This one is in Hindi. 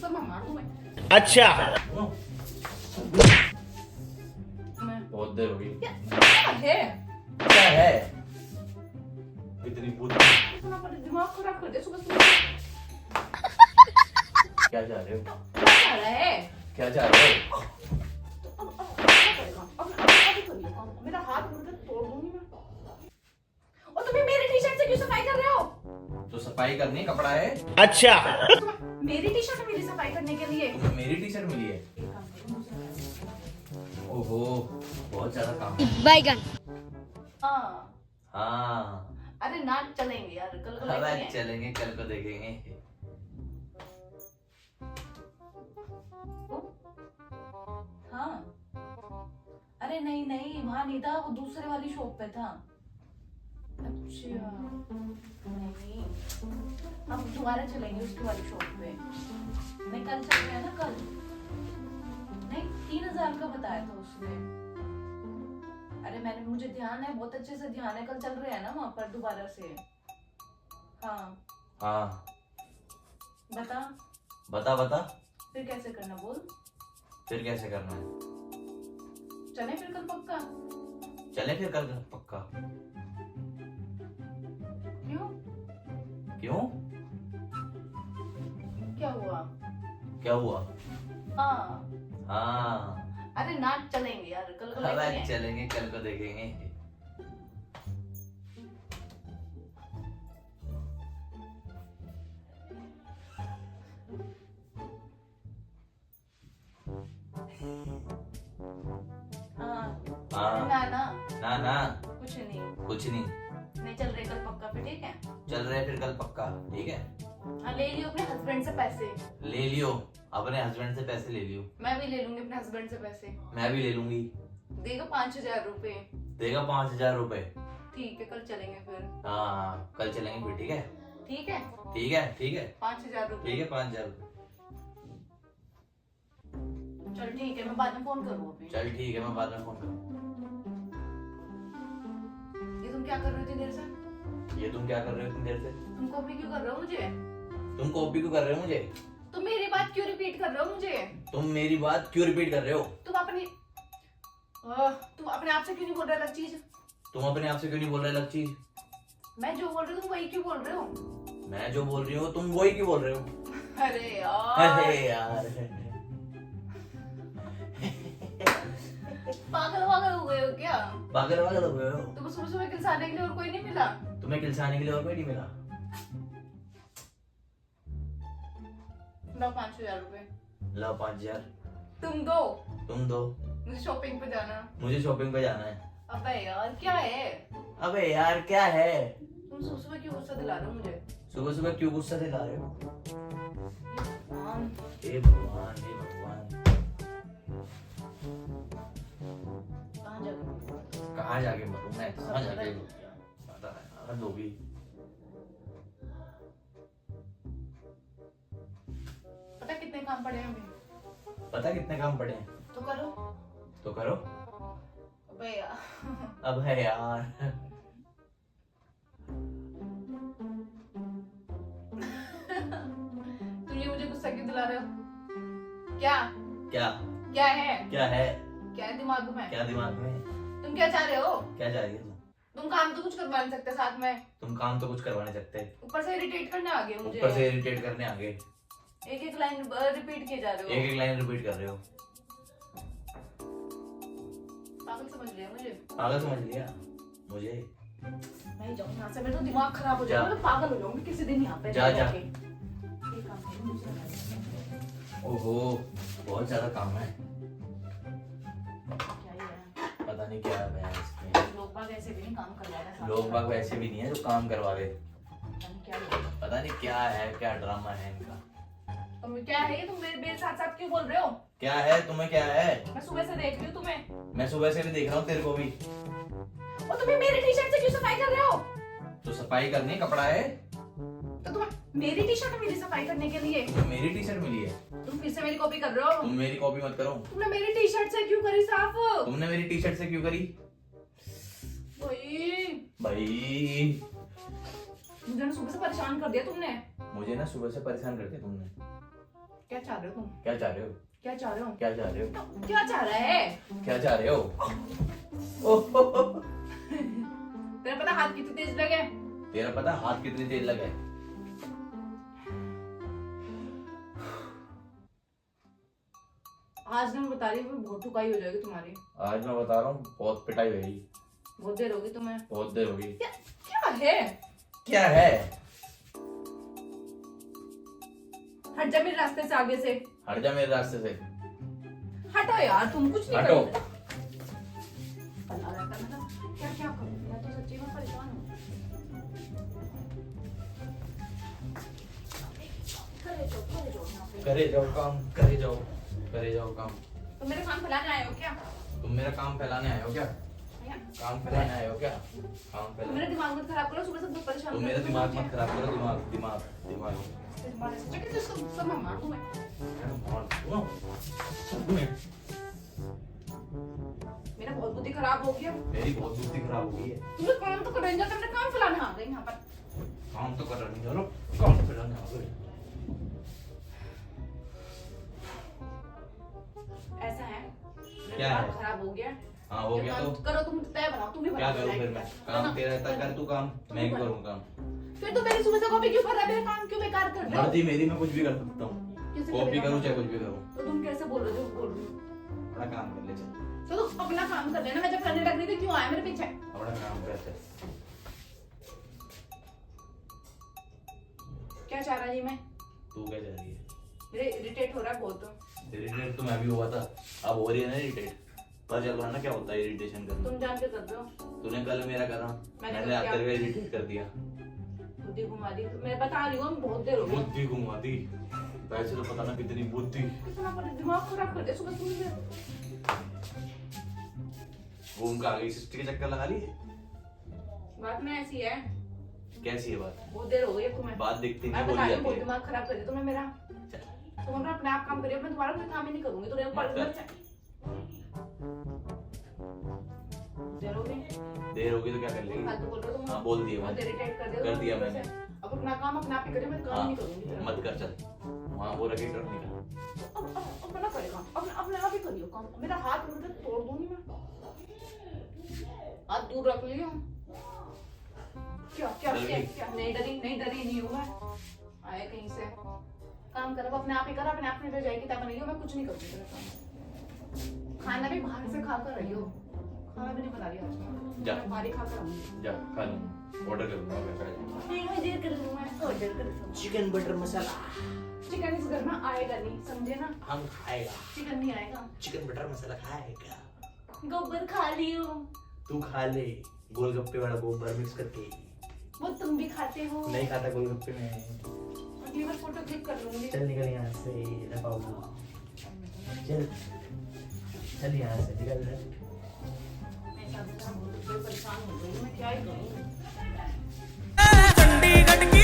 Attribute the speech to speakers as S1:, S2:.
S1: सब मैं मार दूं मैं।
S2: अच्छा
S3: बहुत देर हो गई।
S1: क्या है?
S3: क्या है इतनी बुद्धि?
S1: इतना बड़ा दिमाग खराब कर दिया सुबह सुबह।
S3: क्या चाह रहे हो?
S1: क्या चाह रहा है?
S3: क्या चाह रहे हो?
S1: अब क्या करेगा? अब करिए काम। मेरा हाथ मुड़ के तोड़ दूंगी मैं। और तुम्हें मेरी टी शर्ट से क्यों सफाई कर रहे हो?
S3: तो सफाई करनी कपड़ा है।
S2: अच्छा
S1: मेरी टी शर्ट मिली सफाई करने के लिए।
S3: तुम्हें मेरी टी शर्ट मिली है।
S1: एक काम करो, मुझसे लगा दो।
S3: ओहो बहुत ज्यादा काम है।
S4: बैगन
S1: हाँ
S3: हाँ
S1: अरे नाच चलेंगे यार कल को
S3: अब
S1: देखेंगे।
S3: चलेंगे कल को देखेंगे।
S1: हाँ अरे नहीं नहीं वहाँ नहीं था, वो दूसरे वाली शॉप पे था। अच्छा नहीं हम दोबारा चलेंगे उसकी वाली शॉप पे। नहीं कल चल रहे हैं ना कल। नहीं 3000 का बताया था उसने। अरे मैंने मुझे ध्यान है, बहुत अच्छे से ध्यान है, कल चल रहे हैं ना वहाँ पर दोबारा से। हाँ
S3: हाँ
S1: बता
S3: बता बता
S1: फिर कैसे करना बोल।
S3: फिर कैसे करना है?
S1: चले फिर कल पक्का।
S3: चले फिर कल पक्का।
S1: क्यों
S3: क्यों?
S1: क्या हुआ?
S3: क्या हुआ?
S1: हाँ
S3: हाँ
S1: अरे नाच चलेंगे यार कल को
S3: अब
S1: देखेंगे।
S3: चलेंगे कल को देखेंगे।
S1: हाँ
S3: हाँ
S1: ना ना
S3: ना ना
S1: कुछ नहीं।
S3: कुछ नहीं।
S1: नहीं चल रहे कल पक्का फिर ठीक है।
S3: चल रहे फिर कल पक्का ठीक है।
S1: हाँ ले लियो अपने हस्बैंड से पैसे।
S3: ले लियो अपने हस्बैंड से पैसे ले लियो।
S1: मैं भी ले लूंगी अपने हस्बैंड से पैसे।
S3: मैं भी ले लूंगी।
S1: देगा 5000 रुपए।
S3: देगा 5000 रुपए।
S1: ठीक है कल चलेंगे फिर।
S3: हाँ कल चलेंगे फिर ठीक है।
S1: ठीक है
S3: ठीक है ठीक है
S1: 5000 रुपए।
S3: ठीक है 5000 रुपए।
S1: चल ठीक है मैं बाद में फोन करूँ अभी।
S3: चल ठीक है मैं बाद में फोन करूँ।
S1: ये तुम क्या कर रहे थे देर से?
S3: ये तुम क्या कर रहे हो इतनी देर से?
S1: तुम कॉपी क्यों कर रहे हो मुझे?
S3: तुम कॉपी क्यों कर रहे हो मुझे?
S1: तुम मेरी बात क्यों रिपीट कर रहे हो मुझे?
S3: तुम मेरी बात क्यों रिपीट कर रहे हो?
S1: तुम अपने आप से क्यों नहीं बोल रहे अलग चीज?
S3: तुम अपने आप से क्यों नहीं बोल रहे अलग चीज?
S1: मैं जो बोल रही हूँ तुम वही क्यों बोल रहे हो?
S3: मैं जो बोल रही हूँ तुम वही क्यों बोल रहे हो?
S1: अरे यार
S3: अरे यार
S1: पागल वागल हो गए हो क्या?
S3: पागल वागल हो गए हो?
S1: तुम्हें सुबह सुबह किलसाने के लिए और कोई नहीं मिला?
S3: तुम्हें किलसाने के लिए और कोई नहीं मिला?
S1: लो 5000 रुपए।
S3: लो 5000।
S1: तुम दो।
S3: तुम दो।
S1: मुझे शॉपिंग पे जाना।
S3: मुझे शॉपिंग पे जाना है।
S1: अबे यार क्या है?
S3: अबे यार क्या है?
S1: तुम सुबह सुबह क्यों गुस्सा दिला रहे हो मुझे?
S3: सुबह सुबह क्यों गुस्सा दिला रहे हो?
S1: भगवान
S3: हे भगवान हे भगवान।
S1: कहाँ जाके मरूं?
S3: कहाँ जाके मरूं मैं? कहाँ जाके पता है हद होगी।
S1: पता कितने काम पड़े हैं अभी?
S3: पता कितने काम पड़े हैं?
S1: तो करो।
S3: तो करो।
S1: अबे यार
S3: अब है यार
S1: तुम ये मुझे गुस्सा क्यों दिला रहे हो? क्या
S3: क्या
S1: क्या है?
S3: क्या है?
S1: क्या है दिमाग में?
S3: क्या दिमाग में?
S1: तुम क्या चाह रहे हो?
S3: क्या चाह रही है
S1: तुम काम तो कुछ करवा नहीं सकते साथ में,
S3: तुम काम तो कुछ करवा नहीं सकते,
S1: ऊपर से इरिटेट करने आ गए मुझे।
S3: ऊपर से इरिटेट करने आ गए।
S1: एक एक लाइन रिपीट किए जा रहे हो।
S3: एक एक लाइन रिपीट कर रहे हो।
S1: पागल समझ लिया मुझे?
S3: पागल समझ लिया मुझे?
S1: मैं जाऊँ यहाँ से, मेरा तो दिमाग खराब हो जाएगा,
S3: जा।
S1: मैं पागल हो जाऊंगी किसी दिन यहाँ पे
S3: जा,
S1: रह
S3: जा।
S1: के। ये काम करो, मुझे लगा देना।
S3: ओहो बहुत ज्यादा काम है।
S1: क्या ही है?
S3: पता नहीं क्या है इसमें।
S1: लोग बाग ऐसे भी नहीं काम करवा रहे साथ
S3: लोग
S1: में।
S3: बाग वैसे भी नहीं है जो काम करवा रहे।
S1: पता नहीं क्या है।
S3: पता नहीं क्या है, क्या ड्रामा है इनका।
S1: तुम क्या है ये? तुम मेरे साथ साथ क्यों बोल रहे हो?
S3: क्या है तुम्हें? क्या है?
S1: मैं सुबह से देख रही हूँ तुम्हें।
S3: मैं सुबह से भी देख रहा हूँ तेरे को भी।
S1: और तुम्हें मेरी टी शर्ट से क्यों सफाई कर रहे हो?
S3: तो सफाई करनी कपड़ा है।
S1: तो तुम मेरी टी शर्ट मेरी सफाई करने के लिए
S3: तो मेरी टी शर्ट मिली है।
S1: तुम फिर से मेरी कॉपी कर रहे हो?
S3: तुम मेरी कॉपी मत करो।
S1: तुमने मेरी टी शर्ट से क्यों करी साफ?
S3: तुमने मेरी टी शर्ट से क्यों करी? भाई
S1: मुझे ना सुबह से परेशान कर दिया तुमने।
S3: मुझे ना सुबह से परेशान कर दिया तुमने।
S1: क्या क्या चाह रहे हो तुम?
S3: क्या चाह रहे हो?
S1: क्या चाह रहे हो?
S3: क्या चाह रहे हो?
S1: तो क्या चाह रहा है?
S3: क्या चाह रहे हो? ओह,
S1: तेरा पता हाथ कितने तेज लगे?
S3: तेरा पता हाथ कितनी तेज लगे?
S1: आज ना मैं बता रही हूँ बहुत ठुकाई हो जाएगी तुम्हारी।
S3: आज मैं बता रहा हूँ बहुत पिटाई होगी।
S1: बहुत देर होगी तुम्हें।
S3: बहुत देर होगी।
S1: क्या है?
S3: क्या है?
S1: हट जा मेरे रास्ते से, आगे से
S3: हट जा मेरे रास्ते से।
S1: हटो यार, तुम कुछ नहीं
S3: हटो।
S1: करोगे। पल्ला रहता है ना, क्या क्या करूं मैं तो सच्ची में परेशान हूँ।
S3: करे जाओ काम, करे जाओ, करे जाओ काम।
S1: तुम मेरे काम फैलाने आए हो क्या?
S3: तुम मेरा काम फैलाने आए हो क्या? काम फैलाने आए हो क्या? काम
S1: तुम
S3: फैलाने।
S1: मेरा दिमाग मत खराब करो, सुबह से बहुत परेशान
S3: तुम
S1: कर
S3: मेरा
S1: रहे हो।
S3: दिमाग मत खराब करो। दिमाग दिमाग दिमाग
S1: तुम्हारे से चक्कर से सब मैं मार दूं मैं। मेरा बहुत बुद्धि खराब हो गया।
S3: मेरी बहुत बुद्धि खराब हो गई है।
S1: तुम्हें काम तो करने जाते, मैंने काम फैलाने आ गई यहाँ पर।
S3: काम तो कर रही हो, काम तो फैलाने आ गए।
S1: ऐसा है
S3: क्या
S1: दिमाग
S3: है?
S1: खराब हो गया।
S3: हाँ हो गया तो
S1: करो, तुम तय बनाओ, तुम ही
S3: क्या
S1: बनाओ।
S3: करूँ फिर मैं? काम तेरा रहता, कर तू काम, मैं क्यों करूँ काम?
S1: फिर तो मेरी सुबह से कॉपी क्यों कर रहा है? मेरा काम क्यों बेकार कर रहा है?
S3: मर्जी मेरी, मैं कुछ भी कर सकता हूँ।
S1: कैसे
S3: कॉपी
S1: करेगा?
S3: करूँ चाहे कुछ भी करूँ।
S1: तो तुम कैसे बोल रहे हो? जो बोल रहे हो
S3: अपना काम कर ले चल।
S1: तो तुम अपना काम कर लेना। मैं जब करने लग रही थी क्यों आया मेरे पीछे?
S3: अपना काम कर चल।
S1: क्या चाह रहा जी मैं?
S3: तू क्या चाह रही है?
S1: मेरे इरिटेट हो रहा है बहुत।
S3: इरिटेट तो मैं भी हुआ था, अब हो रही है ना इरिटेट। पता चल रहा ना क्या होता है इरिटेशन करना।
S1: तुम जान के कर रहे हो।
S3: तूने कल मेरा करा,
S1: मैंने
S3: मैंने
S1: कर
S3: आज
S1: दिया।
S3: तेरे को इरिटेट कर दिया।
S1: बुद्धि घुमा दी। मैं बता रही हूँ बहुत देर हो गई।
S3: बुद्धि घुमा दी। वैसे तो पता ना कितनी बुद्धि।
S1: कितना बड़ा दिमाग खराब कर दिया सुबह सुबह।
S3: घूम का आगे सिस्टर के चक्कर लगा लिए।
S1: बात में ऐसी है।
S3: कैसी है बात?
S1: बहुत देर हो गई अब तुम्हें।
S3: बात दिखती नहीं
S1: मैं
S3: बोली
S1: बता रही हूँ
S3: जाती
S1: बहुत
S3: है।
S1: दिमाग खराब कर दिया तुमने मेरा। तुम अपना आप काम करिए, मैं तुम्हारा कोई काम ही नहीं करूंगी। तुमने
S3: मत कर।
S1: देर हो गई।
S3: देर होगी तो क्या कर लेगी?
S1: फालतू बोल रहे हो तुम।
S3: हाँ बोल दिया
S1: बहुत
S3: मैंने।
S1: इरिटेट कर दिया
S3: कर
S1: तुम
S3: दिया
S1: सुबह
S3: मैंने।
S1: से। अब अपना काम अपने आप ही करिए, मैं काम
S3: हाँ
S1: नहीं करूंगी।
S3: मत कर चल। वहाँ वो रखे ट्रक निकाल।
S1: अपना करेगा, अपने आप ही करियो काम। मेरा हाथ मतलब तोड़ दूंगी मैं। हाथ दूर रख लियो। क्या क्या
S3: डर
S1: क्या
S3: गई?
S1: क्या? नहीं डरी नहीं हूँ मैं। आए कहीं से काम करो, अपने आप ही करो, अपने आप में रह जाएगी। तब नहीं हो, मैं कुछ नहीं करूँगी तेरा काम। खाना भी बाहर से खा कर रही हो। खाना भी नहीं बना रही आज।
S3: जा।
S1: मैं बाहर ही खा कर आऊंगी।
S3: जा खा लूँ, ऑर्डर करूँगा मैं पहले।
S1: नहीं मैं देर कर लूँ, मैं ऑर्डर कर लूँ।
S3: चिकन बटर मसाला
S1: चिकन इस घर में आएगा नहीं, समझे ना?
S3: हम खाएगा।
S1: चिकन नहीं आएगा।
S3: चिकन बटर मसाला खाएगा।
S1: गोबर खा लियो।
S3: तू खा ले गोलगप्पे वाला गोबर मिक्स करके।
S1: वो तुम भी खाते हो।
S3: नहीं खाता गोलगप्पे में।
S1: अगली बार फोटो क्लिक कर लूंगी।
S3: चल निकल यहाँ से बाबू। चल चल यहाँ से निकल।
S1: मैं सब परेशान हो गई, मैं क्या ही करूँ।
S2: चंडीगढ़ की